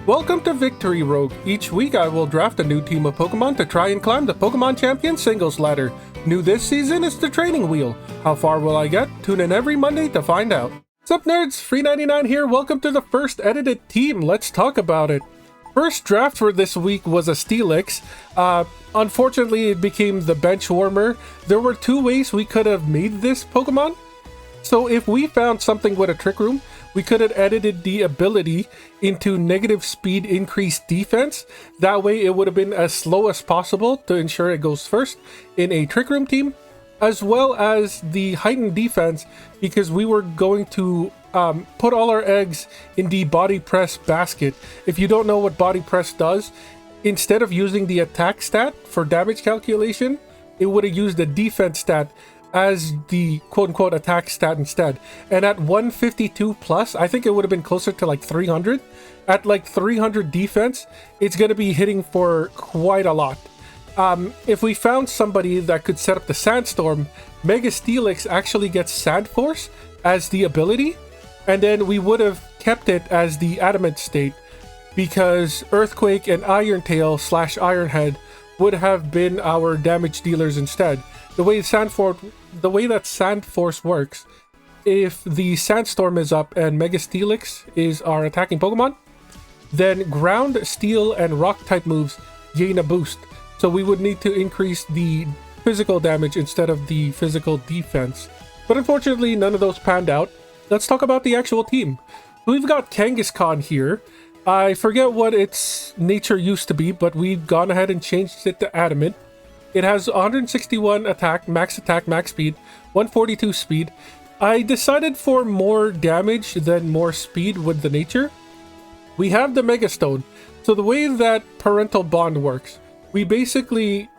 Welcome to Victory Rogue. Each week I will draft a new team of Pokemon to try and climb the Pokemon Champion singles ladder. New this season is the training wheel. How far will I get? Tune in every Monday to find out. Sup Nerds, Free99 here. Welcome to the first edited team. Let's talk about it. First draft for this week was a Steelix. Unfortunately, it became the bench warmer. There were two ways we could have made this Pokemon. So if we found something with a Trick Room, we could have edited the ability into negative speed increased defense. That way it would have been as slow as possible to ensure it goes first in a Trick Room team, as well as the heightened defense because we were going to put all our eggs in the body press basket. If you don't know what body press does, instead of using the attack stat for damage calculation, it would have used the defense stat as the quote-unquote attack stat instead. And at 152 plus, I think it would have been closer to like 300. At like 300 defense, it's going to be hitting for quite a lot. If we found somebody that could set up the Sandstorm, Mega Steelix actually gets Sand Force as the ability, and then we would have kept it as the Adamant state because Earthquake and Iron Tail / Iron Head would have been our damage dealers instead. The way that Sand Force works, if the Sandstorm is up and Mega Steelix is our attacking Pokemon, then Ground, Steel, and Rock type moves gain a boost. So we would need to increase the physical damage instead of the physical defense. But unfortunately, none of those panned out. Let's talk about the actual team. We've got Kangaskhan here. I forget what its nature used to be, but we've gone ahead and changed it to Adamant. It has 161 attack, max speed, 142 speed. I decided for more damage than more speed with the nature. We have the Mega Stone. So the way that Parental Bond works, we basically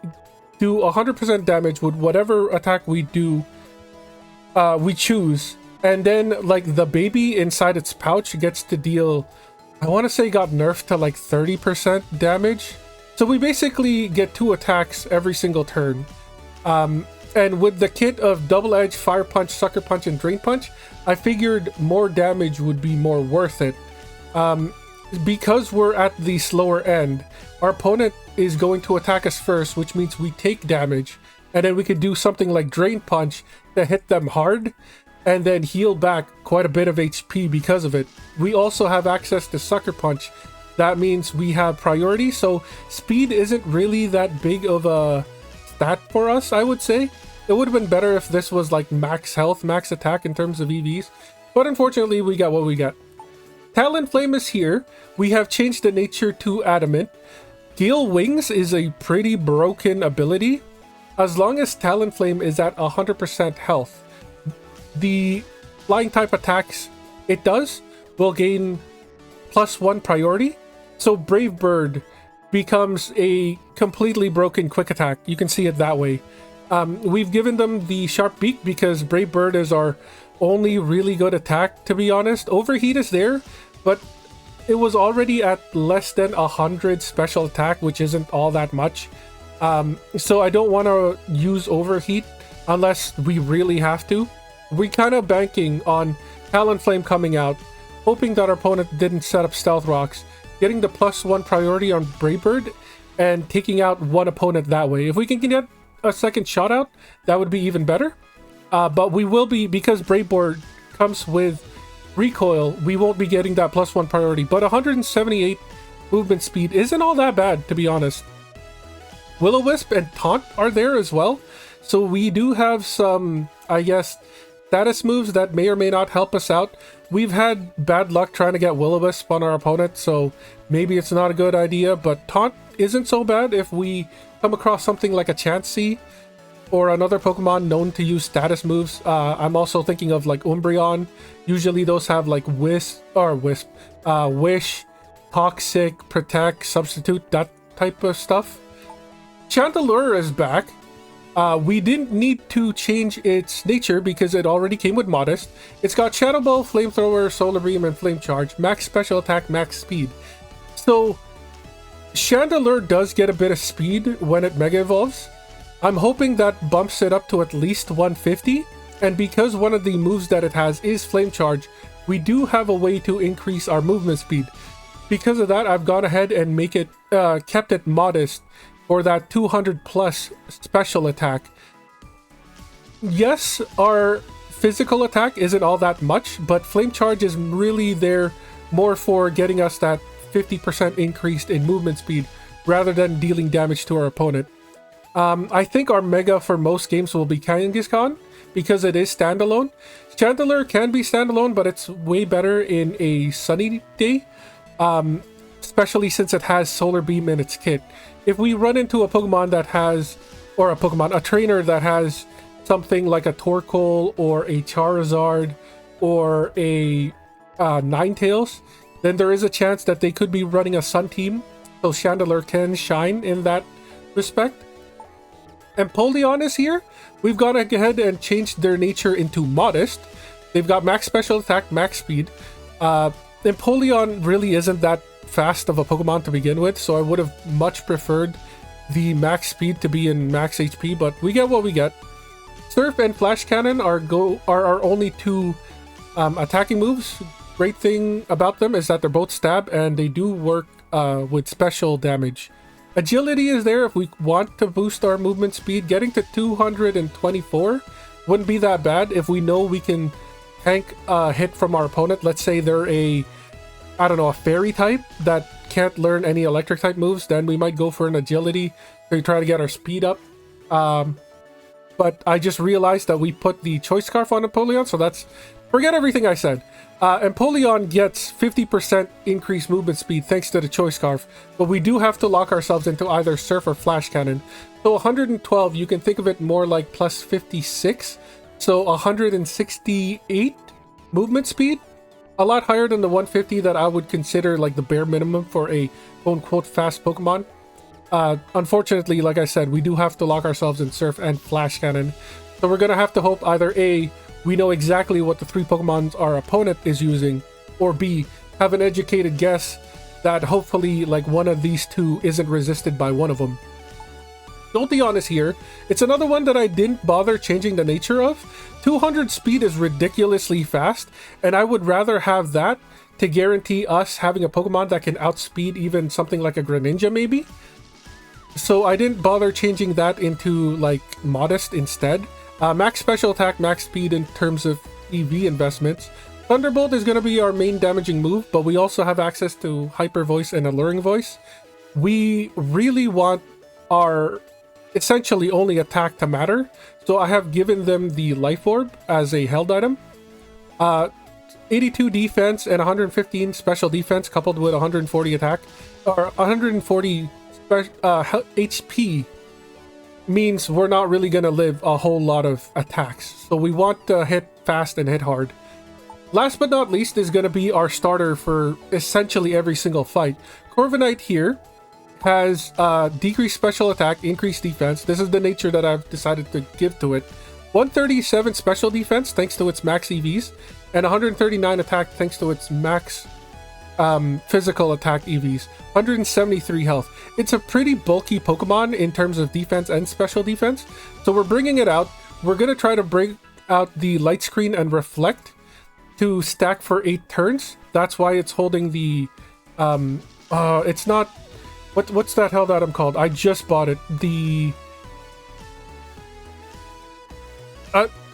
do 100% damage with whatever attack we do, we choose. And then like the baby inside its pouch gets to deal, I want to say got nerfed to like 30% damage. So we basically get 2 attacks every single turn. And with the kit of Double Edge, Fire Punch, Sucker Punch, and Drain Punch, I figured more damage would be more worth it. Because we're at the slower end, our opponent is going to attack us first, which means we take damage. And then we could do something like Drain Punch to hit them hard, and then heal back quite a bit of HP because of it. We also have access to Sucker Punch. That means we have priority, so speed isn't really that big of a stat for us, I would say. It would have been better if this was like max health, max attack in terms of EVs, but unfortunately we got what we got. Talonflame is here. We have changed the nature to Adamant. Gale Wings is a pretty broken ability. As long as Talonflame is at 100% health, the flying type attacks it does will gain +1 priority. So Brave Bird becomes a completely broken quick attack. You can see it that way. We've given them the Sharp Beak because Brave Bird is our only really good attack, to be honest. Overheat is there, but it was already at less than 100 special attack, which isn't all that much. So I don't want to use Overheat unless we really have to. We're kind of banking on Talonflame coming out, hoping that our opponent didn't set up Stealth Rocks, getting the +1 priority on Brave Bird, and taking out one opponent that way. If we can get a second shot out, that would be even better. But we will be, because Brave Bird comes with recoil, we won't be getting that +1 priority. But 178 movement speed isn't all that bad, to be honest. Will-O-Wisp and Taunt are there as well. So we do have some, I guess, status moves that may or may not help us out. We've had bad luck trying to get Will-O-Wisp on our opponent, so maybe it's not a good idea, but Taunt isn't so bad if we come across something like a Chansey or another Pokemon known to use status moves. I'm also thinking of like Umbreon. Usually those have like Wish, Toxic, Protect, Substitute, that type of stuff. Chandelure is back. We didn't need to change its nature because it already came with Modest. It's got Shadow Ball, Flamethrower, Solar Beam, and Flame Charge. Max special attack, max speed. So Chandelure does get a bit of speed when it Mega Evolves. I'm hoping that bumps it up to at least 150. And because one of the moves that it has is Flame Charge, we do have a way to increase our movement speed. because of that, I've gone ahead and kept it modest for that 200 plus special attack. Yes, our physical attack isn't all that much, but Flame Charge is really there more for getting us that 50% increase in movement speed rather than dealing damage to our opponent. I think our mega for most games will be Kangaskhan because it is standalone. Chandelure can be standalone, but it's way better in a sunny day, especially since it has Solar Beam in its kit. If we run into a Pokemon that has, or a trainer that has something like a Torkoal or a Charizard or a Ninetales, then there is a chance that they could be running a Sun team, so Chandelure can shine in that respect. Empoleon is here. We've gone ahead and changed their nature into modest. They've got max special attack, max speed. Empoleon really isn't that fast of a Pokemon to begin with, so I would have much preferred the max speed to be in max HP, but we get what we get. Surf and Flash Cannon are our only two attacking moves. Great thing about them is that they're both stab and they do work with special damage. Agility is there if we want to boost our movement speed. Getting to 224 wouldn't be that bad if we know we can tank a hit from our opponent. Let's say they're a fairy type that can't learn any electric type moves, then we might go for an agility to try to get our speed up. But I just realized that we put the Choice Scarf on Empoleon, so forget everything I said. Empoleon gets 50% increased movement speed thanks to the Choice Scarf, but we do have to lock ourselves into either Surf or Flash Cannon. So 112, you can think of it more like plus 56, so 168 movement speed. A lot higher than the 150 that I would consider like the bare minimum for a quote-unquote fast Pokemon. Unfortunately, like I said, we do have to lock ourselves in Surf and Flash Cannon. So we're going to have to hope either A, we know exactly what the three Pokemon our opponent is using, or B, have an educated guess that hopefully like one of these two isn't resisted by one of them. Jolteon is here. It's another one that I didn't bother changing the nature of. 200 speed is ridiculously fast, and I would rather have that to guarantee us having a Pokemon that can outspeed even something like a Greninja maybe. So I didn't bother changing that into like modest instead. Max special attack, max speed in terms of EV investments. Thunderbolt is going to be our main damaging move, but we also have access to Hyper Voice and Alluring Voice. We really want our essentially only attack to matter, so I have given them the Life Orb as a held item. 82 defense and 115 special defense coupled with 140 attack, or 140 HP means we're not really going to live a whole lot of attacks. So we want to hit fast and hit hard. Last but not least is going to be our starter for essentially every single fight. Corviknight here has decreased special attack, increased defense. This is the nature that I've decided to give to it. 137 special defense thanks to its max EVs, and 139 attack thanks to its max physical attack EVs. 173 health. It's a pretty bulky Pokemon in terms of defense and special defense, so we're bringing it out. We're going to try to bring out the Light Screen and Reflect to stack for 8 turns. That's why it's holding the it's not what's that held item called? I just bought it.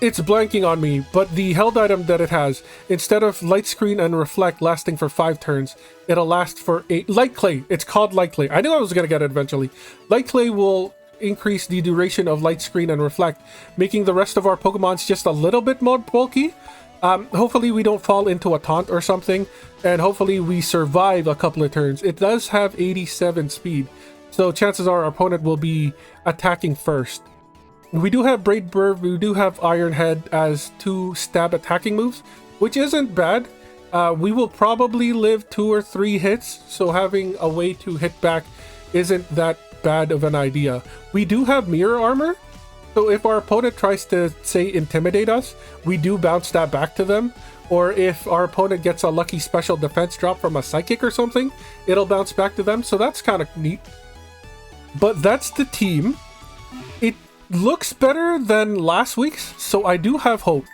It's blanking on me, but the held item that it has, instead of Light Screen and Reflect lasting for 5 turns, it'll last for 8. Light Clay. It's called Light Clay. I knew I was going to get it eventually. Light Clay will increase the duration of Light Screen and Reflect, making the rest of our Pokemons just a little bit more bulky. Hopefully we don't fall into a taunt or something, and hopefully we survive a couple of turns. It does have 87 speed, so chances are our opponent will be attacking first. We do have Braid Bird, we do have Iron Head as 2 stab attacking moves, which isn't bad. We will probably live 2 or 3 hits, so having a way to hit back isn't that bad of an idea. We do have Mirror Armor, so if our opponent tries to, say, intimidate us, we do bounce that back to them. Or if our opponent gets a lucky special defense drop from a Psychic or something, it'll bounce back to them, so that's kind of neat. But that's the team. It looks better than last week's, so I do have hope,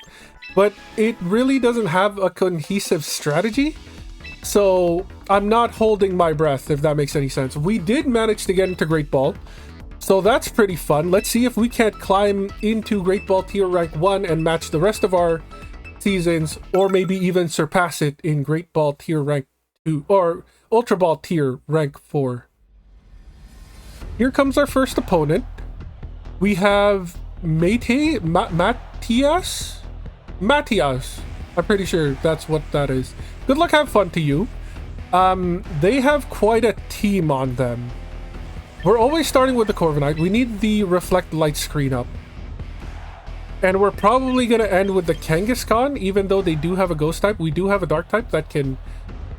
but it really doesn't have a cohesive strategy. So I'm not holding my breath, if that makes any sense. We did manage to get into Great Ball, so that's pretty fun. Let's see if we can't climb into Great Ball tier rank 1 and match the rest of our seasons, or maybe even surpass it in Great Ball tier rank 2 or Ultra Ball tier rank 4. Here comes our first opponent. We have Matthias. I'm pretty sure that's what that is. Good luck, have fun to you. They have quite a team on them. We're always starting with the Corviknight. We need the Reflect Light screen up. And we're probably going to end with the Kangaskhan, even though they do have a Ghost type. We do have a Dark type that can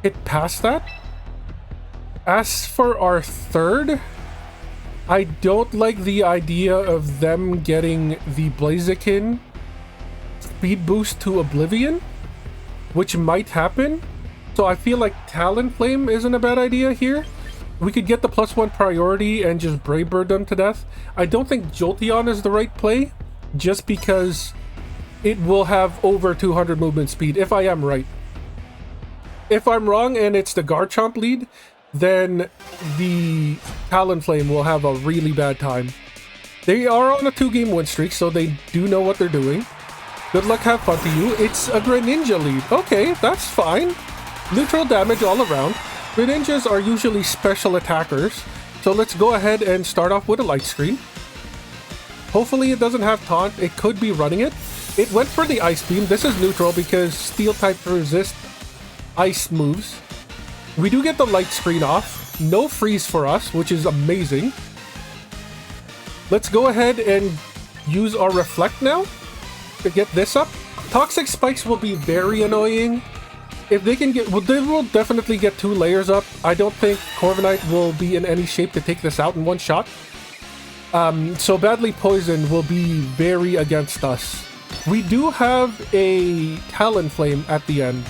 hit past that. As for our third, I don't like the idea of them getting the Blaziken speed boost to Oblivion, which might happen. So I feel like Talonflame isn't a bad idea here. We could get the +1 priority and just Brave Bird them to death. I don't think Jolteon is the right play, just because it will have over 200 movement speed, if I am right. If I'm wrong and it's the Garchomp lead, then the Talonflame will have a really bad time. They are on a 2-game win streak, so they do know what they're doing. Good luck, have fun to you. It's a Greninja lead. Okay, that's fine. Neutral damage all around. Greninjas are usually special attackers, so let's go ahead and start off with a light screen. Hopefully it doesn't have taunt. It could be running it. It went for the Ice Beam. This is neutral because Steel type resist ice moves. We do get the light screen off. No freeze for us, which is amazing. Let's go ahead and use our Reflect now to get this up. Toxic Spikes will be very annoying. If they can get, well, they will definitely get 2 layers up. I don't think Corviknight will be in any shape to take this out in one shot. So Badly Poisoned will be very against us. We do have a Talonflame at the end,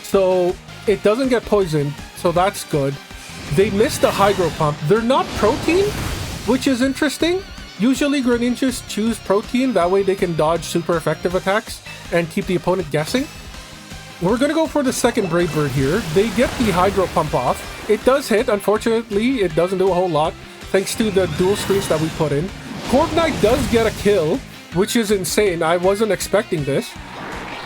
so it doesn't get poisoned, so that's good. They missed the Hydro Pump. They're not Protein, which is interesting. Usually Greninjas choose Protein, that way they can dodge super effective attacks and keep the opponent guessing. We're going to go for the second Brave Bird here. They get the Hydro Pump off. It does hit. Unfortunately, it doesn't do a whole lot, thanks to the dual screens that we put in. Corviknight does get a kill, which is insane. I wasn't expecting this.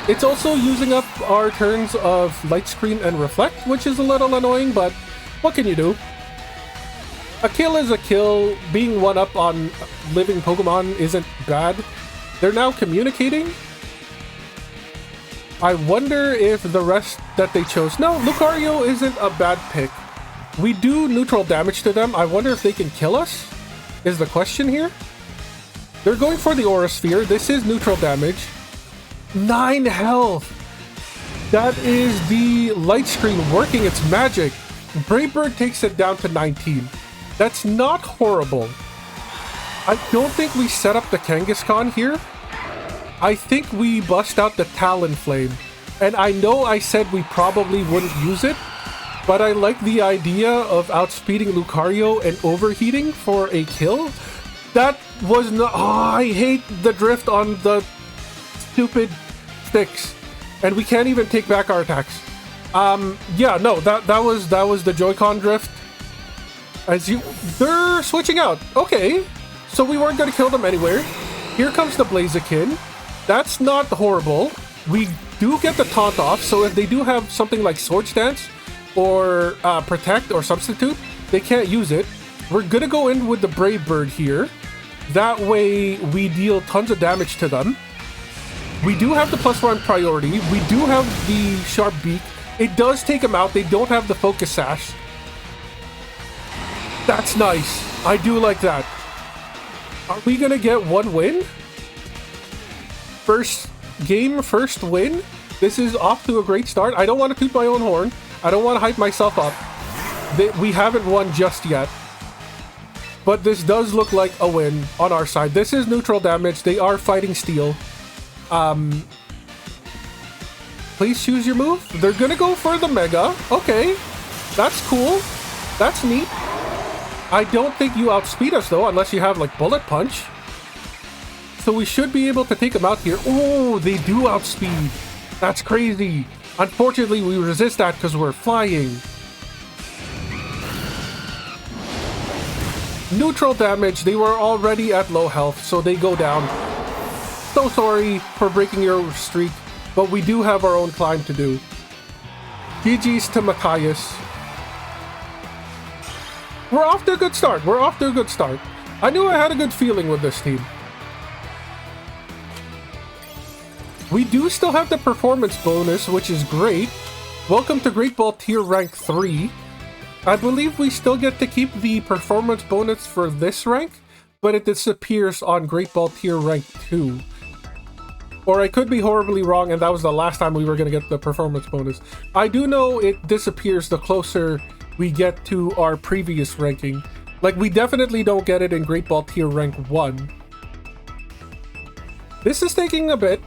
It's also using up our turns of Light Screen and Reflect, which is a little annoying, but what can you do? A kill is a kill. Being 1-up on living Pokemon isn't bad. They're now communicating. I wonder if the rest that they chose... No, Lucario isn't a bad pick. We do neutral damage to them. I wonder if they can kill us, is the question here. They're going for the Aura Sphere. This is neutral damage. 9 health. That is the Light Screen working its magic. Brave Bird takes it down to 19. That's not horrible. I don't think we set up the Kangaskhan here. I think we bust out the Talonflame. And I know I said we probably wouldn't use it, but I like the idea of outspeeding Lucario and overheating for a kill. That was not... Oh, I hate the drift on the stupid sticks. And we can't even take back our attacks. Yeah, no, that was the Joy-Con drift. They're switching out. Okay, so we weren't going to kill them anywhere. Here comes the Blaziken. That's not horrible. We do get the taunt off, so if they do have something like Swords Dance or Protect or Substitute, they can't use it. We're gonna go in with the Brave Bird here. That way we deal tons of damage to them. We do have the +1 priority. We do have the Sharp Beak. It does take them out. They don't have the Focus Sash. That's nice. I do like that. Are we gonna get 1 win? First game, first win. This is off to a great start. I don't want to toot my own horn. I don't want to hype myself up. We haven't won just yet. But this does look like a win on our side. This is neutral damage. They are fighting steel. Please choose your move. They're gonna go for the Mega. Okay. That's cool. That's neat. I don't think you outspeed us though, unless you have like Bullet Punch. So we should be able to take them out here. Oh, they do outspeed. That's crazy. Unfortunately, we resist that because we're flying. Neutral damage. They were already at low health, so they go down. So sorry for breaking your streak, but we do have our own climb to do. GG's to Matthias. We're off to a good start. We're off to a good start. I knew I had a good feeling with this team. We do still have the performance bonus, which is great. Welcome to Great Ball Tier Rank 3. I believe we still get to keep the performance bonus for this rank, but it disappears on Great Ball Tier Rank 2. Or I could be horribly wrong, and that was the last time we were going to get the performance bonus. I do know it disappears the closer we get to our previous ranking. Like, we definitely don't get it in Great Ball Tier Rank 1. This is taking a bit.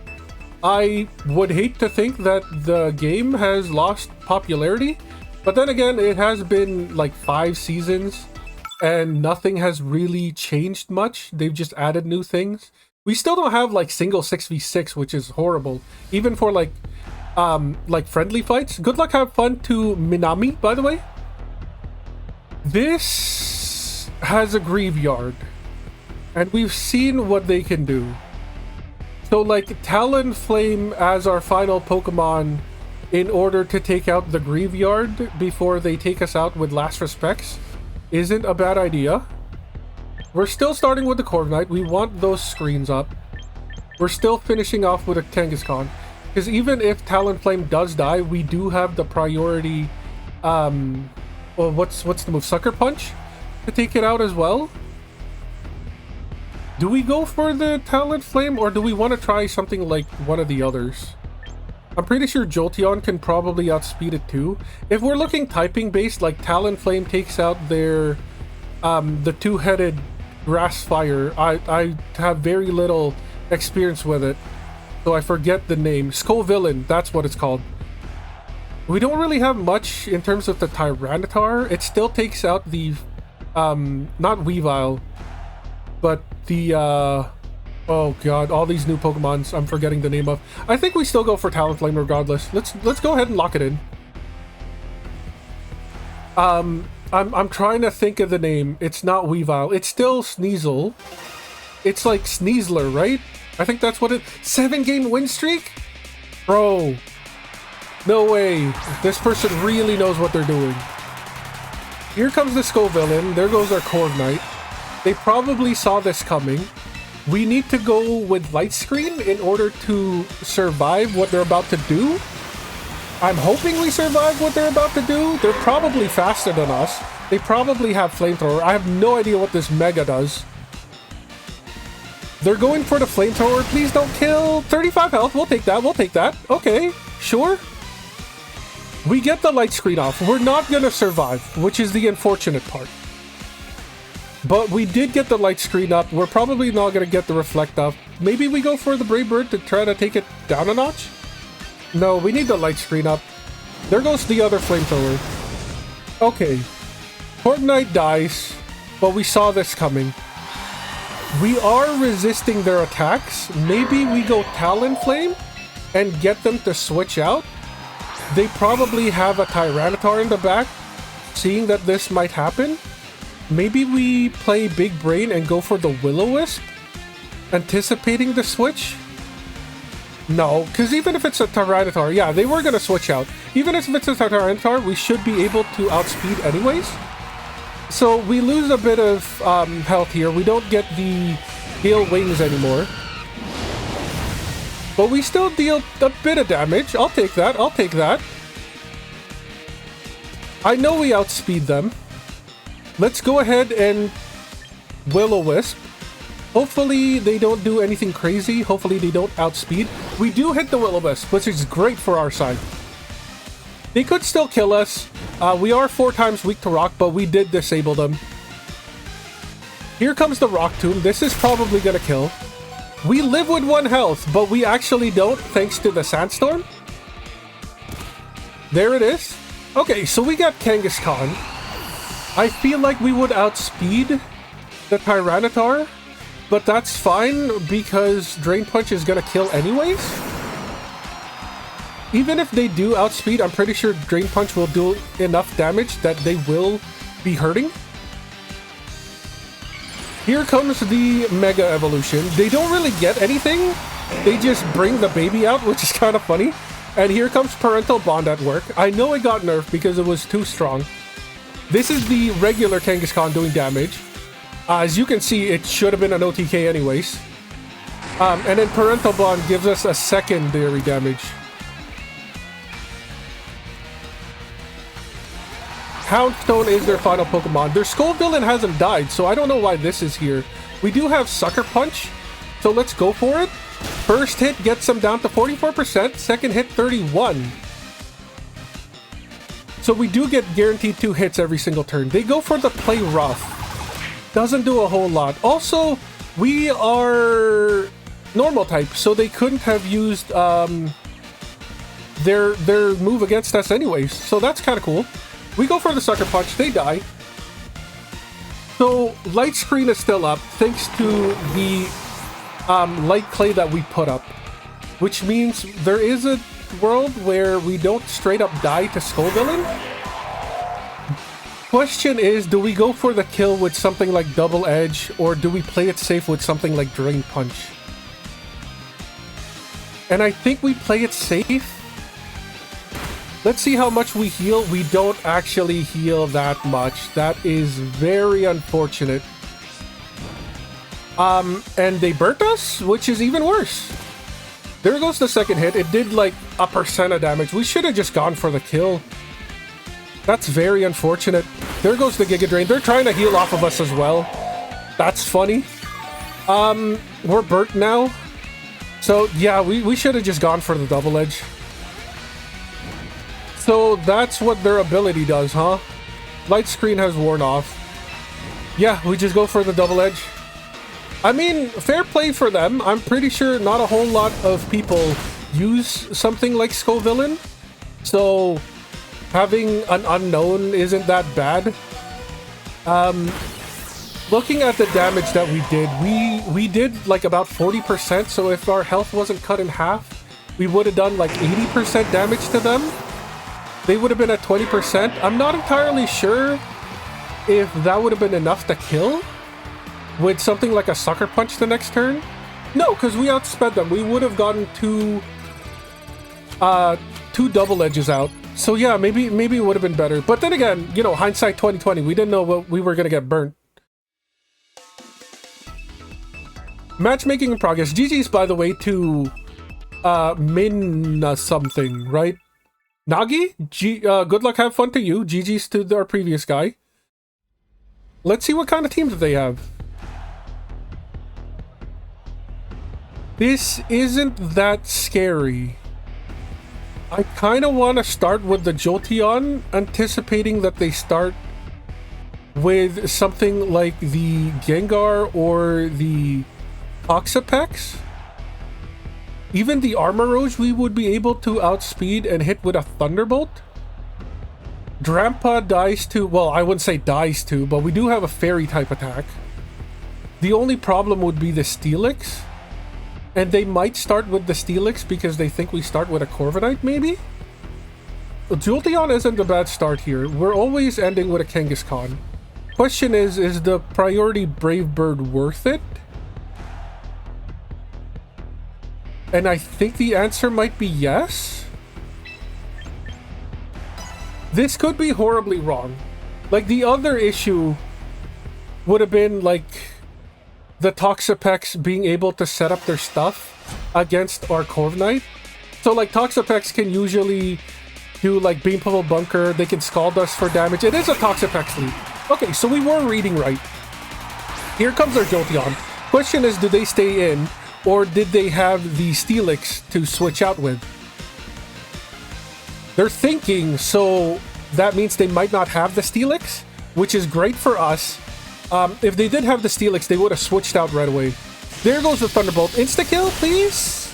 I would hate to think that the game has lost popularity, but then again, it has been like 5 seasons and nothing has really changed much. They've just added new things. We still don't have like single 6v6, which is horrible. Even for like friendly fights. Good luck, have fun to Minami, by the way. This has a graveyard, and we've seen what they can do. So like Talonflame as our final Pokemon in order to take out the graveyard before they take us out with Last Respects isn't a bad idea. We're still starting with the Corviknight. We want those screens up. We're still finishing off with a Kangaskhan, because even if Talonflame does die, we do have the priority. Well, what's the move? Sucker Punch to take it out as well. Do we go for the Talonflame, or do we want to try something like one of the others? I'm pretty sure Jolteon can probably outspeed it too. If we're looking typing based, like Talonflame takes out their the two-headed Grass Fire. I have very little experience with it, so I forget the name. Scovillain, that's what it's called. We don't really have much in terms of the Tyranitar. It still takes out the not Weavile, but the oh god, all these new Pokemons I'm forgetting the name of. I think we still go for Talonflame regardless. Let's go ahead and lock it in. I'm trying to think of the name. It's not Weavile. It's still Sneasel. It's like Sneasler, right? I think that's what it... 7-game win streak? Bro. No way. This person really knows what they're doing. Here comes the Scovillain. There goes our Corviknight. They probably saw this coming. We need to go with Light Screen in order to survive what they're about to do. I'm hoping we survive what they're about to do. They're probably faster than us. They probably have Flamethrower. I have no idea what this Mega does. They're going for the Flamethrower. Please don't kill. 35 health. We'll take that. We'll take that. Okay, sure. We get the Light Screen off. We're not going to survive, which is the unfortunate part. But we did get the Light Screen up. We're probably not going to get the Reflect up. Maybe we go for the Brave Bird to try to take it down a notch? No, we need the Light Screen up. There goes the other Flamethrower. Okay. Corviknight dies, but we saw this coming. We are resisting their attacks. Maybe we go Talonflame and get them to switch out. They probably have a Tyranitar in the back, seeing that this might happen. Maybe we play Big Brain and go for the Will-O-Wisp, anticipating the switch? No, because even if it's a Tyranitar, yeah, they were going to switch out. Even if it's a Tyranitar, we should be able to outspeed anyways. So we lose a bit of health here. We don't get the Gale Wings anymore. But we still deal a bit of damage. I'll take that. I'll take that. I know we outspeed them. Let's go ahead and Will-O-Wisp. Hopefully they don't do anything crazy. Hopefully they don't outspeed. We do hit the Will-O-Wisp, which is great for our side. They could still kill us. We are 4 times weak to rock, but we did disable them. Here comes the Rock Tomb. This is probably gonna kill. We live with 1 health, but we actually don't, thanks to the Sandstorm. There it is. Okay, so we got Kangaskhan. I feel like we would outspeed the Tyranitar, but that's fine because Drain Punch is gonna kill anyways. Even if they do outspeed, I'm pretty sure Drain Punch will do enough damage that they will be hurting. Here comes the Mega Evolution. They don't really get anything. They just bring the baby out, which is kind of funny. And here comes Parental Bond at work. I know it got nerfed because it was too strong. This is the regular Kangaskhan doing damage. As you can see, it should have been an OTK anyways. And then Parental Bond gives us a secondary damage. Houndstone is their final Pokemon. Their Skull Villain hasn't died, so I don't know why this is here. We do have Sucker Punch, so let's go for it. First hit gets them down to 44%, second hit 31%. So we do get guaranteed 2 hits every single turn. They go for the Play Rough. Doesn't do a whole lot. Also, we are normal type, so they couldn't have used their move against us anyways. So that's kind of cool. We go for the Sucker Punch, they die. So Light Screen is still up thanks to the Light Clay that we put up. Which means there is a world where we don't straight up die to Skull Villain. Question is, do we go for the kill with something like Double Edge, or do we play it safe with something like Drain Punch? And I think we play it safe. Let's see how much we heal. We don't actually heal that much. That is very unfortunate. And they burnt us, which is even worse. There goes the second hit. It did like 1% of damage. We should have just gone for the kill. That's very unfortunate. There goes the Giga Drain. They're trying to heal off of us as well. That's funny. We're burnt now. So yeah, we should have just gone for the Double Edge. So that's what their ability does, huh? Light Screen has worn off. Yeah, we just go for the Double Edge. I mean, fair play for them. I'm pretty sure not a whole lot of people use something like Skull Villain. So having an unknown isn't that bad. Looking at the damage that we did like about 40%. So if our health wasn't cut in half, we would have done like 80% damage to them. They would have been at 20%. I'm not entirely sure if that would have been enough to kill with something like a Sucker Punch the next turn. No, because we outsped them. We would have gotten two Double Edges out. So yeah, maybe it would have been better. But then again, you know, hindsight 2020, we didn't know what we were going to get burnt. Matchmaking in progress. GG's, by the way, to Min something, right? Nagi? Good luck, have fun to you. GG's to our previous guy. Let's see what kind of teams they have. This isn't that scary. I kind of want to start with the Jolteon, anticipating that they start with something like the Gengar or the Toxapex. Even the Armorage we would be able to outspeed and hit with a Thunderbolt. Drampa dies to, well, I wouldn't say dies to, but we do have a Fairy type attack. The only problem would be the Steelix. And they might start with the Steelix because they think we start with a Corviknight, maybe? Jolteon isn't a bad start here. We're always ending with a Kangaskhan. Question is the priority Brave Bird worth it? And I think the answer might be yes. This could be horribly wrong. Like, the other issue would have been, like, the Toxapex being able to set up their stuff against our Corviknight. So, like, Toxapex can usually do, like, Beam Pummel Bunker. They can Scald us for damage. It is a Toxapex lead. Okay, so we were reading right. Here comes our Jolteon. Question is, do they stay in? Or did they have the Steelix to switch out with? They're thinking, so that means they might not have the Steelix, which is great for us. If they did have the Steelix, they would have switched out right away. There goes the Thunderbolt. Insta-kill, please?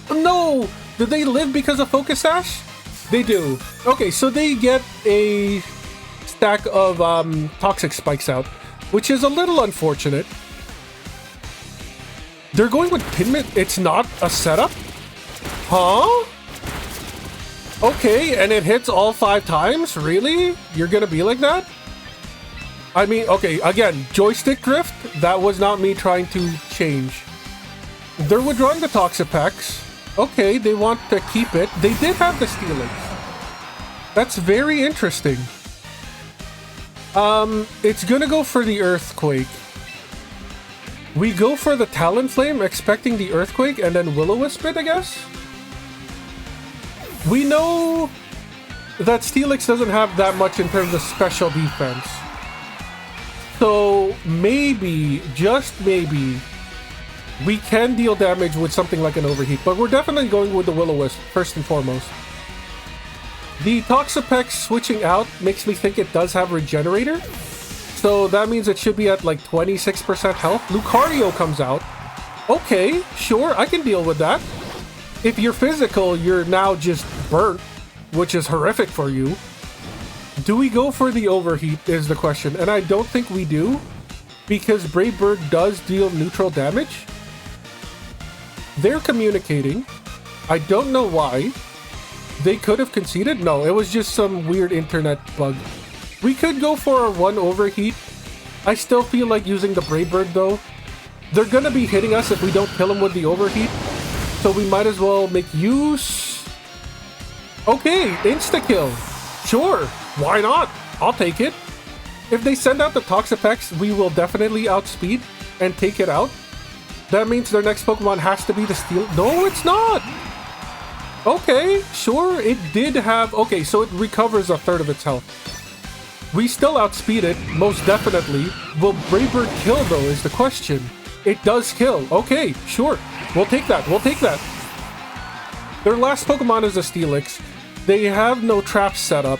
No! Did they live because of Focus Sash? They do. Okay, so they get a stack of Toxic Spikes out, which is a little unfortunate. They're going with Pinmit. It's not a setup? Huh? Okay, and it hits all 5 times? Really? You're gonna be like that? I mean, okay, again, joystick drift, that was not me trying to change. They're withdrawing the Toxapex. Okay, they want to keep it. They did have the Steelix. That's very interesting. It's gonna go for the Earthquake. We go for the Talonflame, expecting the Earthquake, and then Will-O-Wisp it, I guess? We know that Steelix doesn't have that much in terms of special defense. So maybe, just maybe, we can deal damage with something like an Overheat, but we're definitely going with the Will-O-Wisp, first and foremost. The Toxapex switching out makes me think it does have Regenerator. So that means it should be at like 26% health. Lucario comes out. Okay, sure, I can deal with that. If you're physical, you're now just burnt, which is horrific for you. Do we go for the Overheat is the question, and I don't think we do, because Brave Bird does deal neutral damage. They're communicating. I don't know why. They could have conceded. No, it was just some weird internet bug. We could go for a 1 Overheat. I still feel like using the Brave Bird though. They're gonna be hitting us if we don't kill them with the Overheat, so we might as well make use. Okay, insta-kill. Sure, why not? I'll take it. If they send out the Toxapex, we will definitely outspeed and take it out. That means their next Pokemon has to be the Steel. No, it's not! Okay, sure, it did have... Okay, so it recovers a third of its health. We still outspeed it, most definitely. Will Brave Bird kill, though, is the question. It does kill. Okay, sure. We'll take that. We'll take that. Their last Pokemon is a Steelix. They have no traps set up.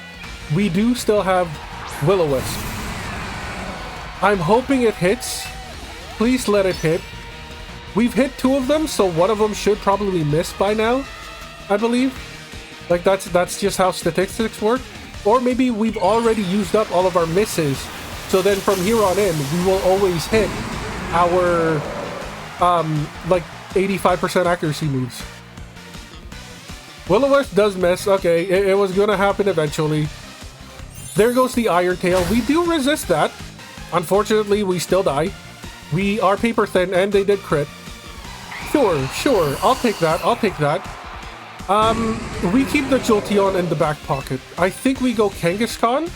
We do still have Will-O-Wisp. I'm hoping it hits. Please let it hit. We've hit 2 of them, so one of them should probably miss by now, I believe. Like, that's just how statistics work. Or maybe we've already used up all of our misses, so then from here on in, we will always hit our, like, 85% accuracy moves. Will-O-Wisp does miss. Okay, it was gonna happen eventually. There goes the Iron Tail. We do resist that. Unfortunately, we still die. We are paper thin, and they did crit. Sure, sure. I'll take that. I'll take that. We keep the Jolteon in the back pocket. I think we go Kangaskhan.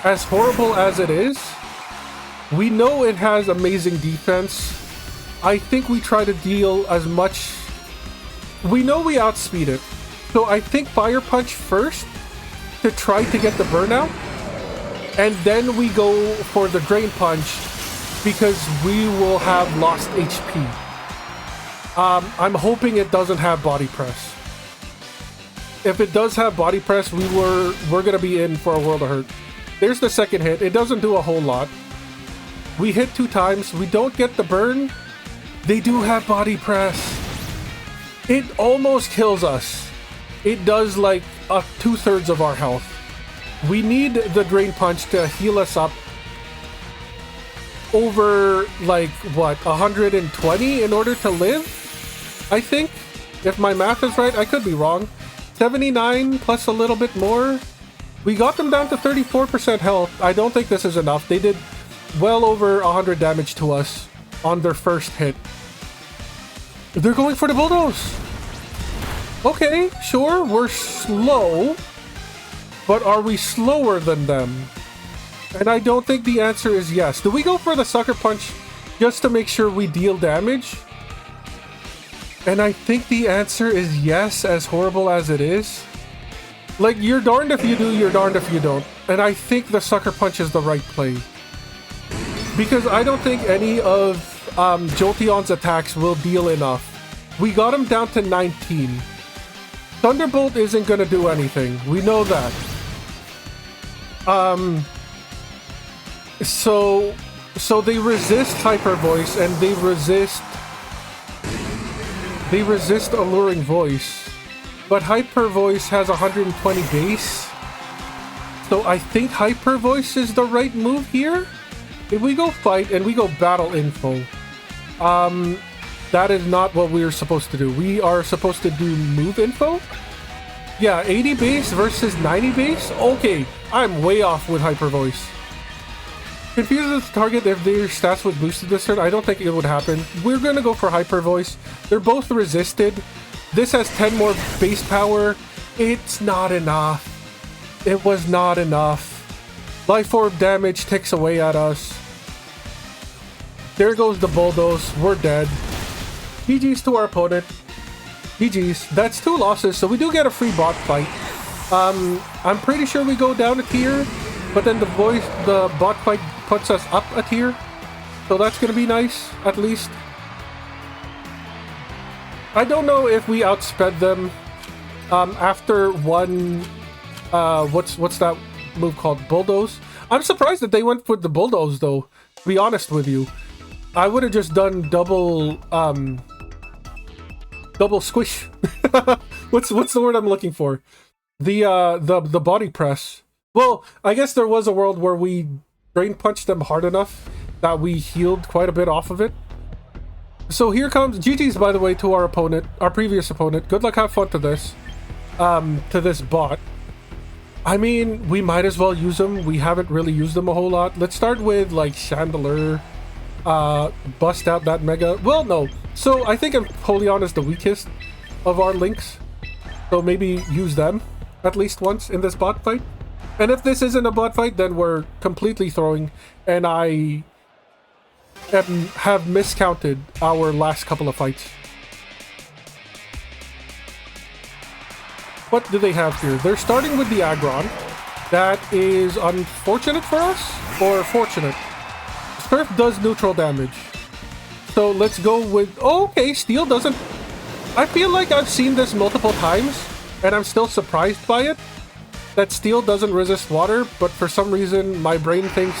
As horrible as it is, we know it has amazing defense. I think we try to deal as much... We know we outspeed it. So I think Fire Punch first to try to get the burnout. And then we go for the Drain Punch because we will have lost HP. I'm hoping it doesn't have Body Press. If it does have Body Press, we're gonna be in for a world of hurt. There's the second hit. It doesn't do a whole lot. We hit 2 times. We don't get the burn. They do have Body Press. It almost kills us. It does like 2/3 of our health. We need the Drain Punch to heal us up over like what, 120 in order to live, I think, if my math is right. I could be wrong. 79 plus a little bit more. We got them down to 34% health. I don't think this is enough. They did well over 100 damage to us on their first hit. They're going for the Bulldoze. Okay, sure, we're slow, but are we slower than them? And I don't think the answer is yes. Do we go for the Sucker Punch just to make sure we deal damage? And I think the answer is yes, as horrible as it is. Like, you're darned if you do, you're darned if you don't. And I think the Sucker Punch is the right play. Because I don't think any of Jolteon's attacks will deal enough. We got him down to 19. Thunderbolt isn't going to do anything. We know that. So they resist Hyper Voice and they resist Alluring Voice. But Hyper Voice has 120 base. So I think Hyper Voice is the right move here. If we go fight and we go battle info, that is not what we are supposed to do. We are supposed to do move info. Yeah, 80 base versus 90 base? Okay, I'm way off with Hyper Voice. Confuses the target if their stats was boosted this turn. I don't think it would happen. We're gonna go for Hyper Voice. They're both resisted. This has 10 more base power. It's not enough. It was not enough. Life Orb damage ticks away at us. There goes the Bulldoze. We're dead. GG's to our opponent. GG's. That's 2 losses, so we do get a free bot fight. I'm pretty sure we go down a tier, but then the bot fight puts us up a tier. So that's gonna be nice, at least. I don't know if we outsped them after one what's that move called? Bulldoze? I'm surprised that they went with the Bulldoze though, to be honest with you. I would have just done double squish. what's the word I'm looking for? The body press. Well, I guess there was a world where we brain punched them hard enough that we healed quite a bit off of it. So here comes GG's, by the way, to our opponent, our previous opponent. Good luck, have fun to this bot. I mean, we might as well use them. We haven't really used them a whole lot. Let's start with like Chandelier. Bust out that mega. Well, no. So I think Empoleon is the weakest of our links. So maybe use them at least once in this bot fight. And if this isn't a bot fight, then we're completely throwing. And I have miscounted our last couple of fights. What do they have here? They're starting with the Aggron. That is unfortunate for us, or fortunate. Surf does neutral damage. So let's go with... Oh, okay, Steel doesn't... I feel like I've seen this multiple times, and I'm still surprised by it. That Steel doesn't resist water, but for some reason my brain thinks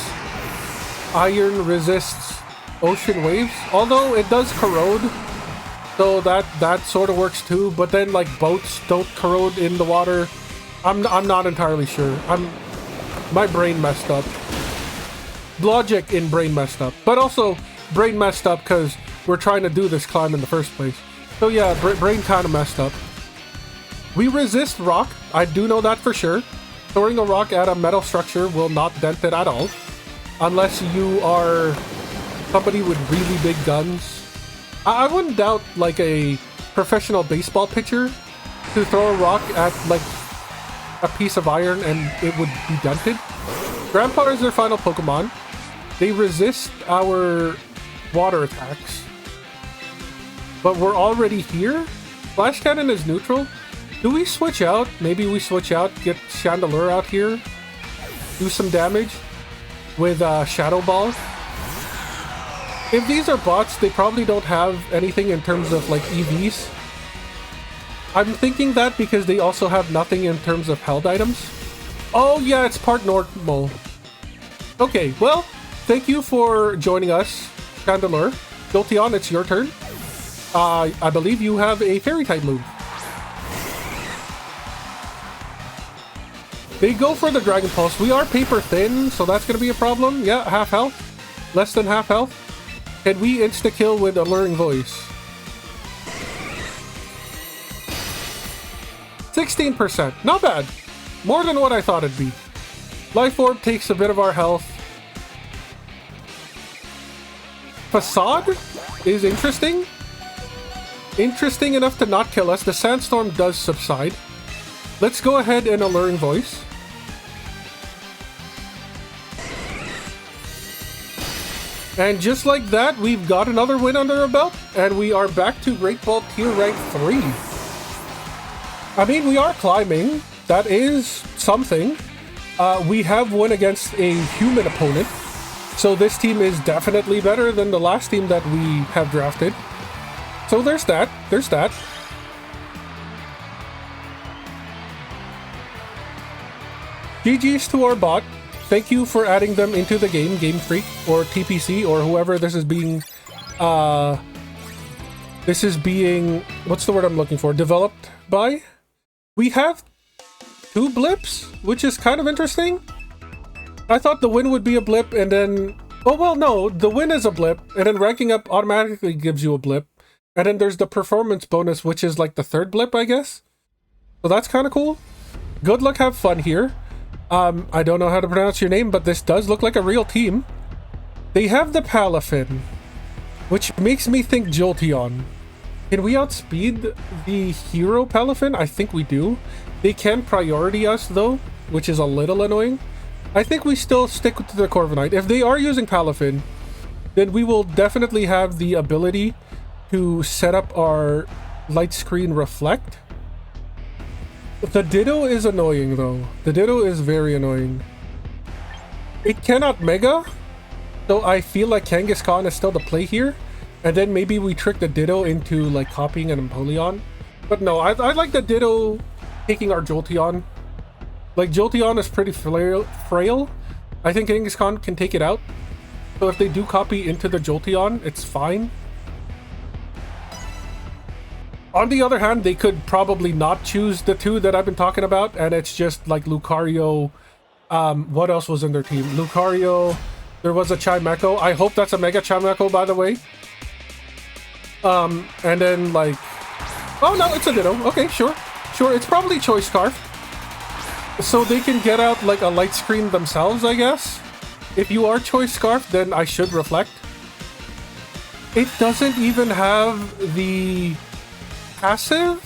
Iron resists ocean waves. Although it does corrode, so that sort of works too. But then like boats don't corrode in the water. I'm not entirely sure. My brain messed up. Logic in brain messed up, but also brain messed up because we're trying to do this climb in the first place. So yeah, brain kind of messed up. We resist rock. I do know that for sure. Throwing a rock at a metal structure will not dent it at all, unless you are somebody with really big guns. I wouldn't doubt like a professional baseball pitcher to throw a rock at like a piece of iron and it would be dented. Grandpa is their final Pokemon. They resist our water attacks. But we're already here? Flash Cannon is neutral. Do we switch out? Maybe we switch out, get Chandelier out here, do some damage with Shadow Ball. If these are bots, they probably don't have anything in terms of like EVs. I'm thinking that because they also have nothing in terms of held items. Oh yeah, it's part normal. Okay, well, thank you for joining us, Chandelier. Jolteon, it's your turn. I believe you have a Fairy type move. They go for the Dragon Pulse. We are paper thin, so that's going to be a problem. Yeah, half health. Less than half health. Can we insta-kill with Alluring Voice? 16%. Not bad. More than what I thought it'd be. Life Orb takes a bit of our health. Facade is interesting. Interesting enough to not kill us. The Sandstorm does subside. Let's go ahead and Alluring Voice. And just like that, we've got another win under our belt, and we are back to Great Ball Tier Rank 3. I mean, we are climbing. That is something. We have won against a human opponent, so this team is definitely better than the last team that we have drafted. So there's that. There's that. GG's to our bot. Thank you for adding them into the game, Game Freak, or TPC, or whoever this is being, what's the word I'm looking for? Developed by? We have 2 blips, which is kind of interesting. I thought the win would be a blip, and then, oh well, no, the win is a blip, and then ranking up automatically gives you a blip. And then there's the performance bonus, which is like the 3rd blip, I guess. So that's kind of cool. Good luck, have fun here. I don't know how to pronounce your name, but this does look like a real team. They have the Palafin, which makes me think Jolteon. Can we outspeed the hero Palafin? I think we do. They can priority us though, which is a little annoying. I think we still stick to the Corviknight. If they are using Palafin, then we will definitely have the ability to set up our light screen reflect. The Ditto is annoying though. The Ditto is very annoying. It cannot Mega, so I feel like Kangaskhan is still the play here. And then maybe we trick the Ditto into like copying an Empoleon. But no, I like the Ditto taking our Jolteon. Like Jolteon is pretty frail. I think Kangaskhan can take it out. So if they do copy into the Jolteon, it's fine. On the other hand, they could probably not choose the two that I've been talking about, and it's just like Lucario. What else was in their team? Lucario. There was a Chimecho. I hope that's a Mega Chimecho, by the way. And then like, oh no, it's a Ditto. Okay, sure. It's probably Choice Scarf. So they can get out like a light screen themselves, I guess. If you are Choice Scarf, then I should reflect. It doesn't even have the passive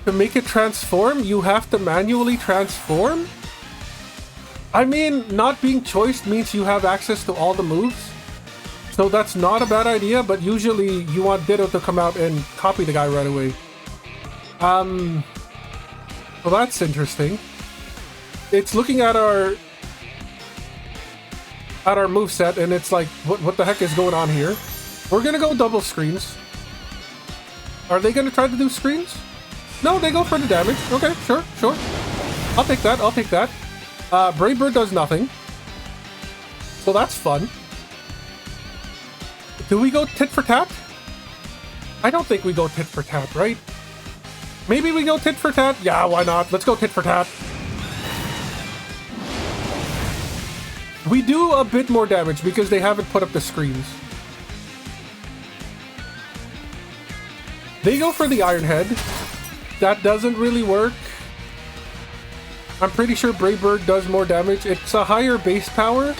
to make it transform. You have to manually transform. I mean, not being choiced means you have access to all the moves. So that's not a bad idea, but usually you want Ditto to come out and copy the guy right away. Well, that's interesting. It's looking at our moveset, and it's like, what the heck is going on here? We're gonna go double screens. Are they gonna try to do screens? No, they go for the damage. Okay, sure. I'll take that. Brave Bird does nothing. So that's fun. Do we go tit for tat? I don't think we go tit for tat, right? Maybe we go tit for tat? Yeah, why not? Let's go tit for tat. We do a bit more damage because they haven't put up the screens. They go for the Iron Head. That doesn't really work. I'm pretty sure Brave Bird does more damage. It's a higher base power.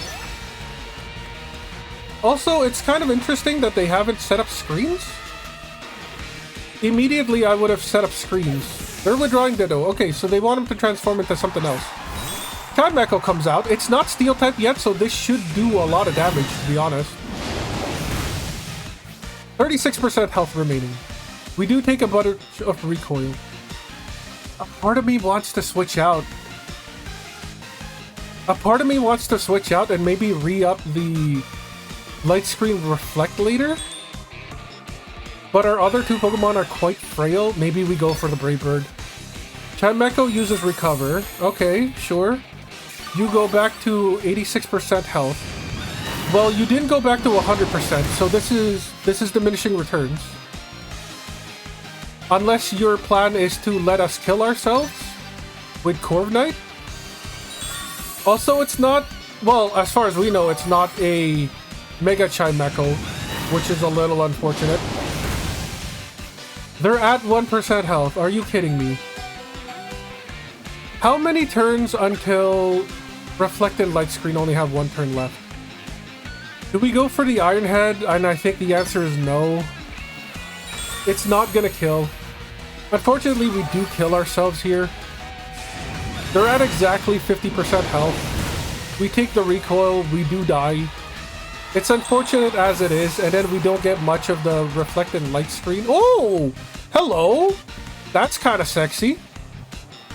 Also, it's kind of interesting that they haven't set up screens. Immediately, I would have set up screens. They're withdrawing Ditto. Okay, so they want him to transform into something else. Chimecho comes out. It's not Steel type yet, so this should do a lot of damage, to be honest. 36% health remaining. We do take a bunch of recoil. A part of me wants to switch out. And maybe re-up the light screen reflect later. But our other two Pokemon are quite frail. Maybe we go for the Brave Bird. Chimecho uses recover. Okay, sure. You go back to 86% health. Well, you didn't go back to 100%, so this is diminishing returns. Unless your plan is to let us kill ourselves with Corviknight. Also, it's not, well, as far as we know, it's not a Mega Chimecho, which is a little unfortunate. They're at 1% health. Are you kidding me? How many turns until Reflected Light Screen only have one turn left? Do we go for the Iron Head? And I think the answer is no. It's not gonna kill. Unfortunately, we do kill ourselves here. They're at exactly 50% health. We take the recoil, we do die. It's unfortunate as it is, and then we don't get much of the reflected light screen. Oh! Hello! That's kind of sexy.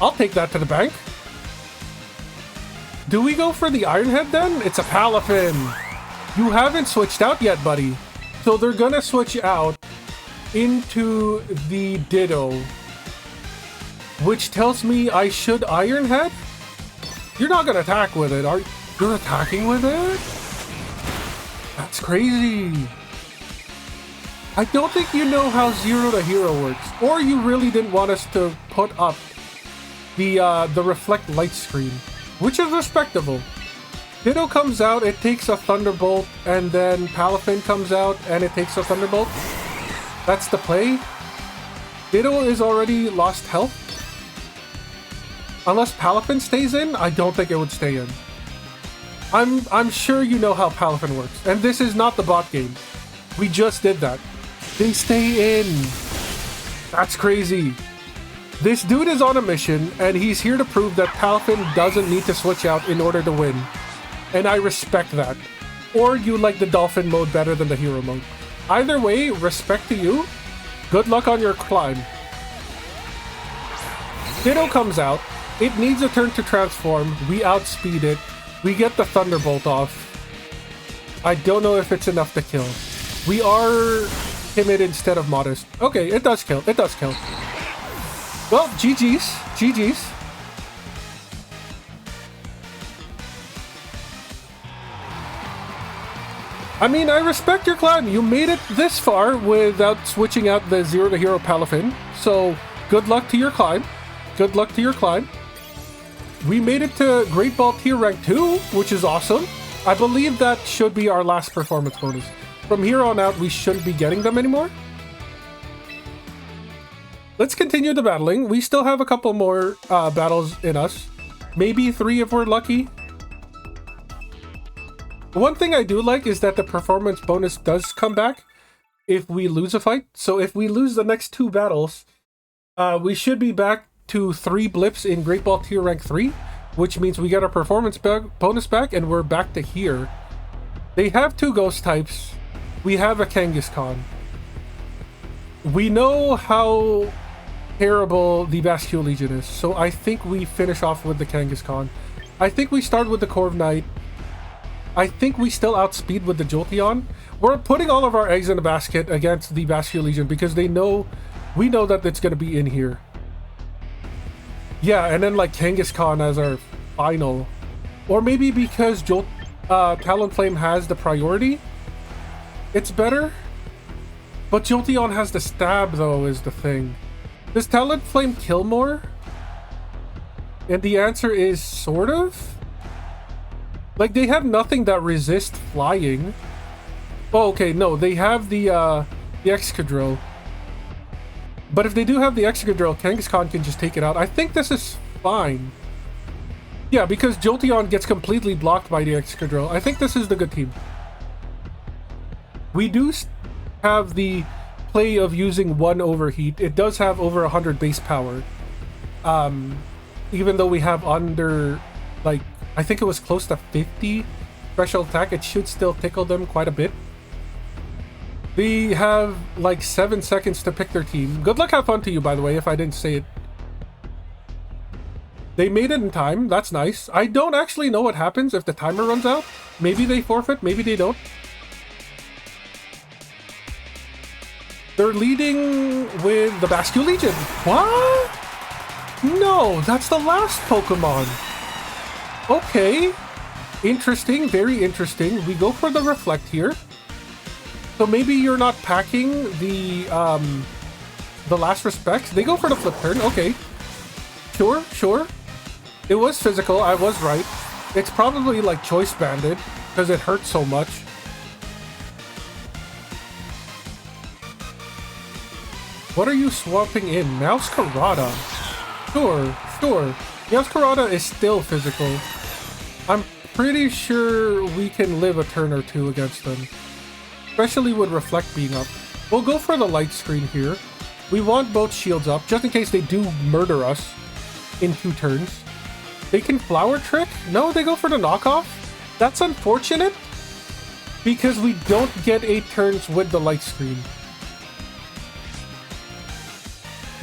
I'll take that to the bank. Do we go for the Iron Head then? It's a Palafin. You haven't switched out yet, buddy. So they're gonna switch out into the Ditto, which tells me I should Iron Head? You're not gonna attack with it, are you? You're attacking with it? That's crazy. I don't think you know how Zero to Hero works, or you really didn't want us to put up the reflect light screen, which is respectable. Ditto comes out, it takes a Thunderbolt, and then Palafin comes out and it takes a Thunderbolt. That's the play. Ditto is already lost health. Unless Palafin stays in, I don't think it would stay in. I'm sure you know how Palafin works, and this is not the bot game. We just did that. They stay in. That's crazy. This dude is on a mission, and he's here to prove that Palafin doesn't need to switch out in order to win. And I respect that. Or you like the Dolphin mode better than the Hero mode. Either way, respect to you. Good luck on your climb. Ditto comes out. It needs a turn to transform. We outspeed it. We get the Thunderbolt off. I don't know if it's enough to kill. We are timid instead of modest. Okay, it does kill. It does kill. Well, GG's. GG's. I mean, I respect your climb. You made it this far without switching out the Zero to Hero Palafin. So, good luck to your climb. Good luck to your climb. We made it to Great Ball Tier Rank 2, which is awesome. I believe that should be our last performance bonus. From here on out, we shouldn't be getting them anymore. Let's continue the battling. We still have a couple more battles in us. Maybe 3 if we're lucky. One thing I do like is that the performance bonus does come back if we lose a fight. So if we lose the next 2 battles, we should be back to 3 blips in Great Ball Tier Rank 3, which means we get our performance bonus back and we're back to here. They have 2 ghost types. We have a Kangaskhan. We know how terrible the Bascule Legion is, so I think we finish off with the Kangaskhan. I think we start with the Corv Knight. I think we still outspeed with the Jolteon. We're putting all of our eggs in a basket against the Bascule Legion because we know that it's going to be in here. Yeah, and then like Kangaskhan as our final. Or maybe because Talonflame has the priority, it's better. But Jolteon has the stab though, is the thing. Does Talonflame kill more? And the answer is sort of. Like, they have nothing that resists flying. Oh, okay, no, they have the Excadrill. But if they do have the Excadrill, Kangaskhan can just take it out. I think this is fine. Yeah, because Jolteon gets completely blocked by the Excadrill. I think this is the good team. We do have the play of using 1 overheat. It does have over 100 base power. Even though we have under, like, I think it was close to 50 special attack, it should still tickle them quite a bit. They have like 7 seconds to pick their team. Good luck, have fun to you, by the way, if I didn't say it. They made it in time. That's nice. I don't actually know what happens if the timer runs out. Maybe they forfeit, maybe they don't. They're leading with the Bascule Legion. What? No, that's the last Pokemon. Okay. Interesting, very interesting. We go for the Reflect here. So maybe you're not packing the last respects. They go for the flip turn. Okay. Sure, sure. It was physical. I was right. It's probably like choice banded because it hurts so much. What are you swapping in? Meowscarada. Sure, sure. Meowscarada is still physical. I'm pretty sure we can live a turn or 2 against them. Especially with Reflect being up. We'll go for the light screen here. We want both shields up, just in case they do murder us in 2 turns. They can Flower Trick? No, they go for the knockoff? That's unfortunate, because we don't get 8 turns with the light screen.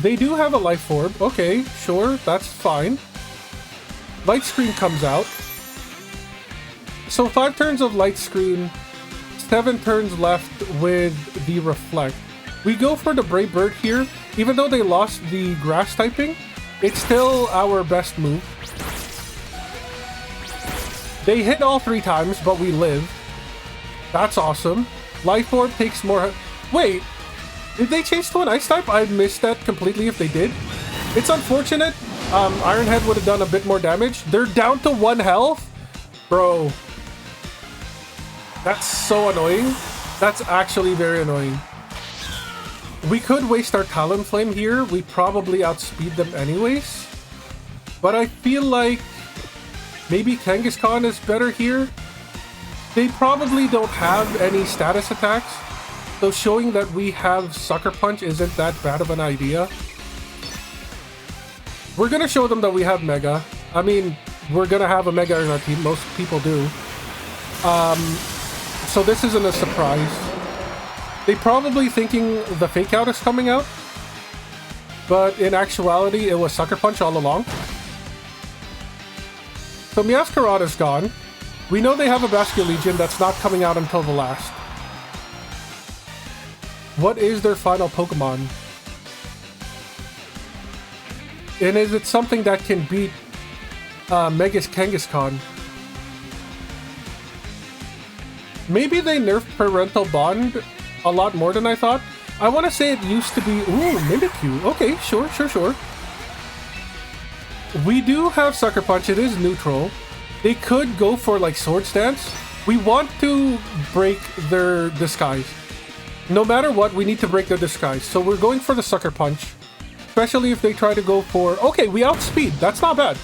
They do have a Life Orb. Okay, sure, that's fine. Light screen comes out. So 5 turns of light screen, 7 turns left with the Reflect. We go for the Brave Bird here. Even though they lost the grass typing, it's still our best move. They hit all 3 times, but we live. That's awesome. Life Orb takes more... Wait, did they change to an Ice type? I missed that completely if they did. It's unfortunate. Iron Head would have done a bit more damage. They're down to 1 health? Bro. That's so annoying. That's actually very annoying. We could waste our Talonflame here. We probably outspeed them anyways. But I feel like Maybe Kangaskhan is better here. They probably don't have any status attacks, so showing that we have Sucker Punch isn't that bad of an idea. We're gonna show them that we have Mega. I mean, we're gonna have a Mega in our team. Most people do. So this isn't a surprise. They probably thinking the Fake Out is coming out, but in actuality, it was Sucker Punch all along. So Meowscarada is gone. We know they have a Basculegion that's not coming out until the last. What is their final Pokemon? And is it something that can beat Mega's Kangaskhan? Maybe they nerfed Parental Bond a lot more than I thought. I want to say it used to be... Ooh, Mimikyu. Okay, sure. We do have Sucker Punch. It is neutral. They could go for, like, Swords Dance. We want to break their disguise. No matter what, we need to break their disguise. So we're going for the Sucker Punch. Especially if they try to go for... Okay, we outspeed. That's not bad.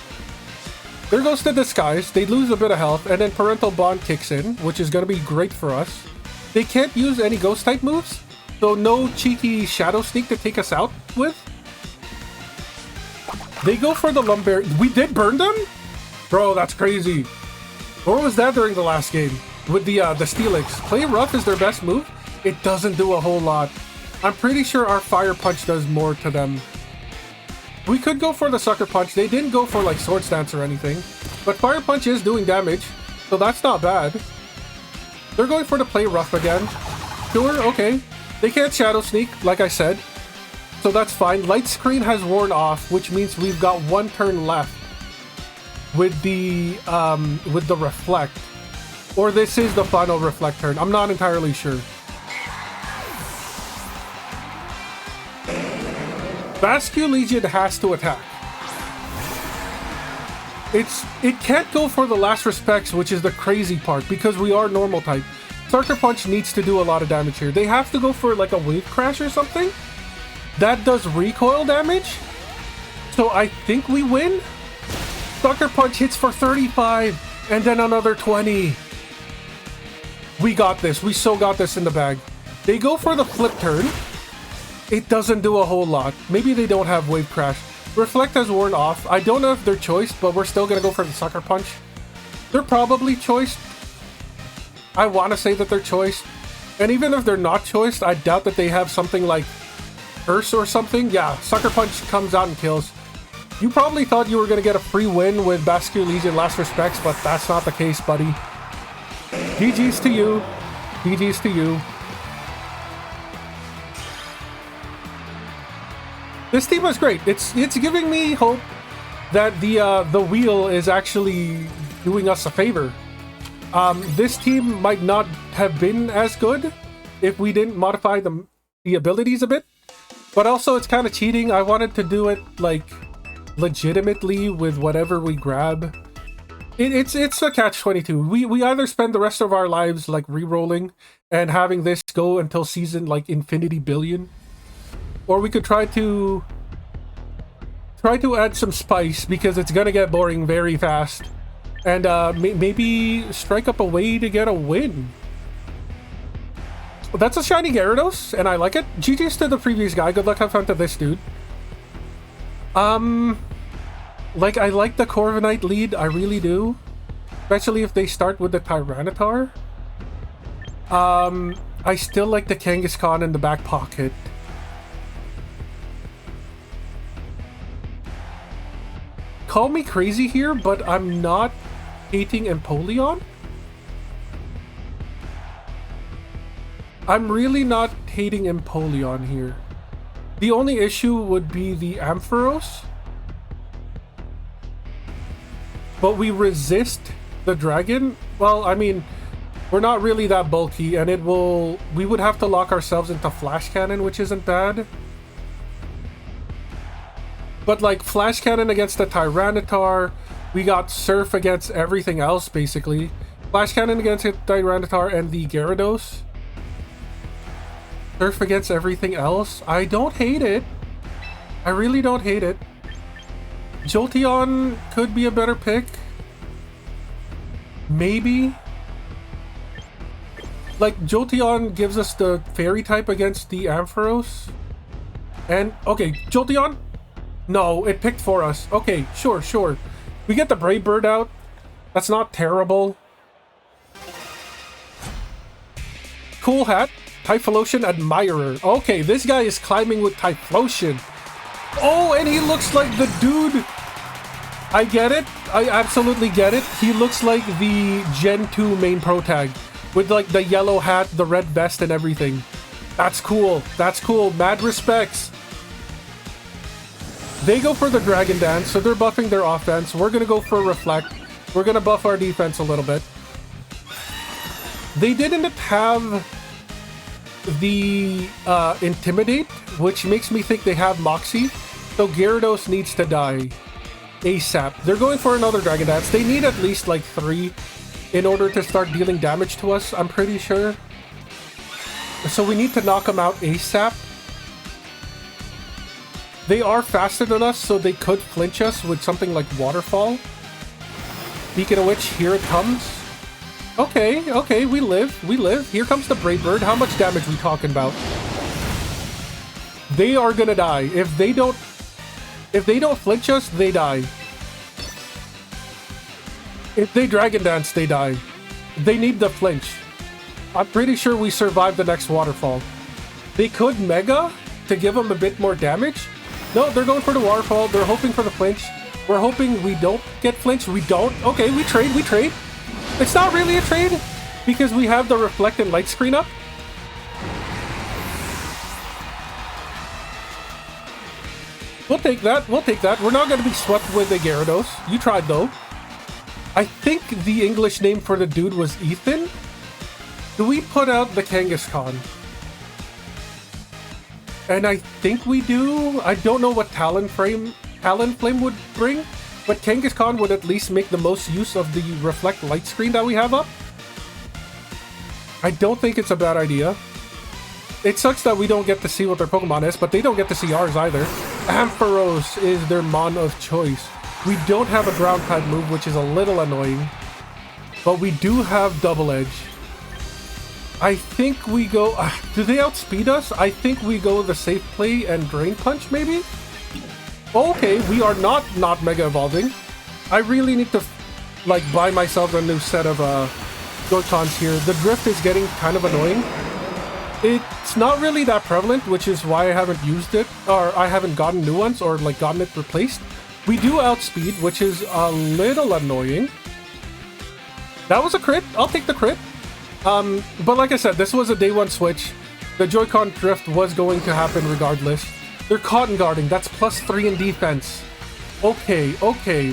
There goes the disguise. They lose a bit of health. And then Parental Bond kicks in, which is going to be great for us. They can't use any Ghost-type moves. So no cheeky Shadow Sneak to take us out with. They go for the Lumberry. We did burn them? Bro, that's crazy. Or was that during the last game? With the Steelix. Play Rough is their best move. It doesn't do a whole lot. I'm pretty sure our Fire Punch does more to them. We could go for the Sucker Punch. They didn't go for like Swords Dance or anything. But Fire Punch is doing damage. So that's not bad. They're going for the Play Rough again. Sure, okay. They can't Shadow Sneak, like I said. So that's fine. Light Screen has worn off, which means we've got one turn left with the Reflect. Or this is the final Reflect turn. I'm not entirely sure. Basculegion has to attack. It can't go for the Last Respects, which is the crazy part, because we are normal type. Sucker Punch needs to do a lot of damage here. They have to go for like a Wave Crash or something. That does recoil damage. So I think we win. Sucker Punch hits for 35 and then another 20. We got this. We so got this in the bag. They go for the Flip Turn. It doesn't do a whole lot. Maybe they don't have Wave Crash. Reflect has worn off. I don't know if they're choiced, but we're still going to go for the Sucker Punch. They're probably choiced. I want to say that they're choiced. And even if they're not choiced, I doubt that they have something like Curse or something. Yeah, Sucker Punch comes out and kills. You probably thought you were going to get a free win with Basculegion Last Respects, but that's not the case, buddy. GG's to you. GG's to you. This team was great. It's giving me hope that the wheel is actually doing us a favor. This team might not have been as good if we didn't modify the abilities a bit, but also it's kind of cheating. I wanted to do it like legitimately with whatever we grab. It's a catch-22. We either spend the rest of our lives like re-rolling and having this go until season like Infinity Billion, or we could try to add some spice because it's gonna get boring very fast, and maybe strike up a way to get a win. That's a shiny Gyarados, and I like it. GG's to the previous guy. Good luck, have fun to this dude. Like, I like the Corviknight lead, I really do. Especially if they start with the Tyranitar. I still like the Kangaskhan in the back pocket. Call me crazy here, but I'm not hating Empoleon. I'm really not hating Empoleon here. The only issue would be the Ampharos. But we resist the dragon. Well, I mean, we're not really that bulky, and we would have to lock ourselves into Flash Cannon, which isn't bad. But like Flash Cannon against the Tyranitar, we got Surf against everything else, basically. Flash Cannon against the Tyranitar and the Gyarados. Surf against everything else. I don't hate it. I really don't hate it. Jolteon could be a better pick. Maybe. Like, Jolteon gives us the fairy type against the Ampharos. And, okay, Jolteon? No, it picked for us. Okay, sure. We get the Brave Bird out. That's not terrible. Cool hat. Typhlosion Admirer. Okay, this guy is climbing with Typhlosion. Oh, and he looks like the dude. I get it. I absolutely get it. He looks like the Gen 2 main pro tag. With like the yellow hat, the red vest, and everything. That's cool. That's cool. Mad respects. They go for the Dragon Dance, so they're buffing their offense. We're going to go for Reflect. We're going to buff our defense a little bit. They didn't have the Intimidate, which makes me think they have Moxie. So Gyarados needs to die ASAP. They're going for another Dragon Dance. They need at least like 3 in order to start dealing damage to us, I'm pretty sure. So we need to knock them out ASAP. They are faster than us, so they could flinch us with something like Waterfall. Speaking of which, here it comes. Okay, we live. Here comes the Brave Bird. How much damage we talking about? They are gonna die. If they don't flinch us, they die. If they Dragon Dance, they die. They need the flinch. I'm pretty sure we survive the next Waterfall. They could Mega to give them a bit more damage. No, they're going for the Waterfall. They're hoping for the flinch. We're hoping we don't get flinched. We don't. Okay, we trade. It's not really a trade because we have the Reflect and Light Screen up. We'll take that. We're not going to be swept with the Gyarados. You tried, though. I think the English name for the dude was Ethan. Do we put out the Kangaskhan? And I think we do. I don't know what Talonflame would bring, but Kangaskhan would at least make the most use of the Reflect Light Screen that we have up. I don't think it's a bad idea. It sucks that we don't get to see what their Pokemon is, but they don't get to see ours either. Ampharos is their Mon of choice. We don't have a ground type move, which is a little annoying, but we do have Double Edge. I think we go... do they outspeed us? I think we go the safe play and Drain Punch, maybe? Okay, we are not Mega Evolving. I really need to, like, buy myself a new set of Joy-Cons here. The drift is getting kind of annoying. It's not really that prevalent, which is why I haven't used it, or I haven't gotten new ones, or, like, gotten it replaced. We do outspeed, which is a little annoying. That was a crit. I'll take the crit. But like I said, this was a day one switch. The Joy-Con drift was going to happen regardless. They're Cotton Guarding. That's +3 in defense. Okay.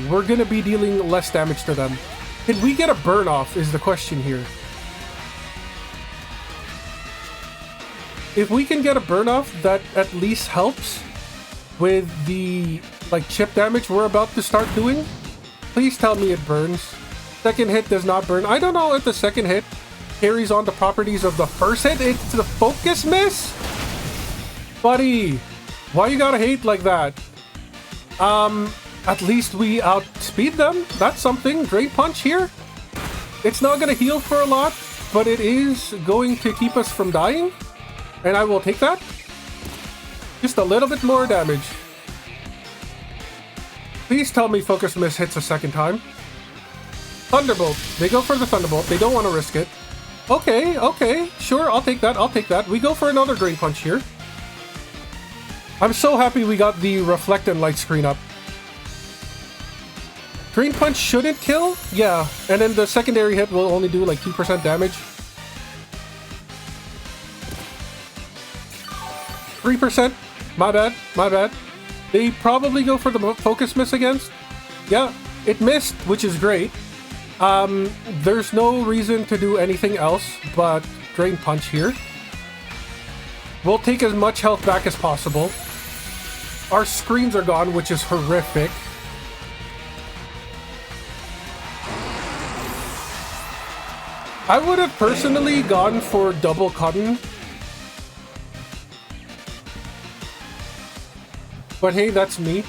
We're going to be dealing less damage to them. Can we get a burn off is the question here. If we can get a burn off, that at least helps with the like chip damage we're about to start doing. Please tell me it burns. Second hit does not burn. I don't know if the second hit carries on the properties of the first hit. It's the focus miss? Buddy, why you gotta hate like that? At least we outspeed them. That's something. Drain Punch here. It's not gonna heal for a lot, but it is going to keep us from dying. And I will take that. Just a little bit more damage. Please tell me Focus Miss hits a second time. Thunderbolt. They go for the Thunderbolt. They don't want to risk it. Okay. Sure, I'll take that. We go for another Drain Punch here. I'm so happy we got the Reflect and Light Screen up. Drain Punch shouldn't kill? Yeah. And then the secondary hit will only do like 2% damage. 3%. My bad. They probably go for the Focus Miss against. Yeah, it missed, which is great. There's no reason to do anything else but Drain Punch here. We'll take as much health back as possible. Our screens are gone, which is horrific. I would have personally gone for double Cotton. But hey, that's me.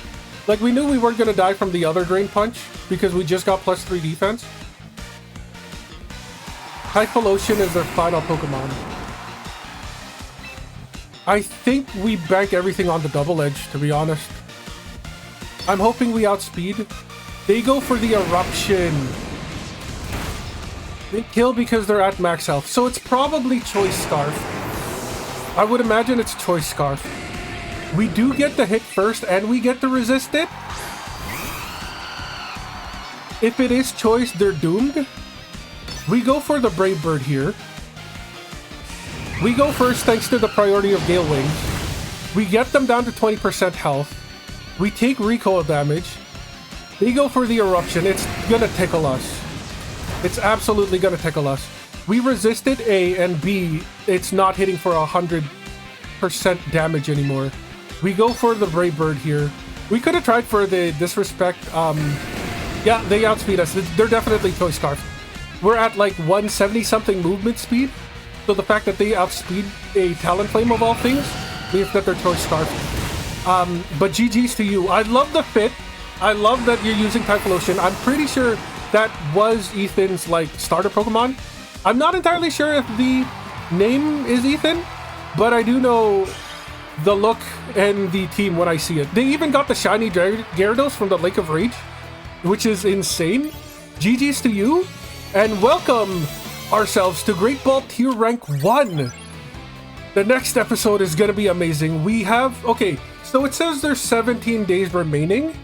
Like, we knew we weren't going to die from the other Drain Punch because we just got +3 defense. Typhlosion is their final Pokemon. I think we bank everything on the Double Edge, to be honest. I'm hoping we outspeed. They go for the Eruption. They kill because they're at max health. So it's probably Choice Scarf. I would imagine it's Choice Scarf. We do get the hit first and we get to resist it. If it is Choice, they're doomed. We go for the Brave Bird here. We go first thanks to the priority of Gale Wings. We get them down to 20% health. We take recoil damage. They go for the Eruption. It's gonna tickle us. It's absolutely gonna tickle us. We resisted A, and B, it's not hitting for 100% damage anymore. We go for the Brave Bird here. We could have tried for the Disrespect. Yeah, they outspeed us. They're definitely Choice Scarf. We're at like 170 something movement speed. So the fact that they outspeed a Talonflame of all things means that they're Choice Scarf. But GG's to you. I love the fit. I love that you're using Typhlosion. I'm pretty sure that was Ethan's like starter Pokemon. I'm not entirely sure if the name is Ethan, but I do know the look and the team when I see it. They even got the shiny Gyarados from the Lake of Rage, which is insane. GG's to you, and welcome ourselves to Great Ball Tier Rank 1. The next episode is gonna be amazing. We have, okay, so it says there's 17 days remaining.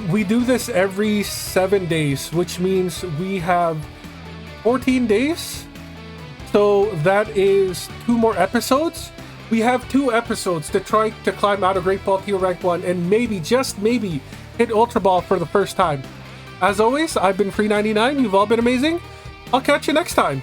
We do this every 7 days, which means we have 14 days. So that is 2 more episodes. We have 2 episodes to try to climb out of Great Ball Tier Rank 1 and maybe, just maybe, hit Ultra Ball for the first time. As always, I've been Free99. You've all been amazing. I'll catch you next time.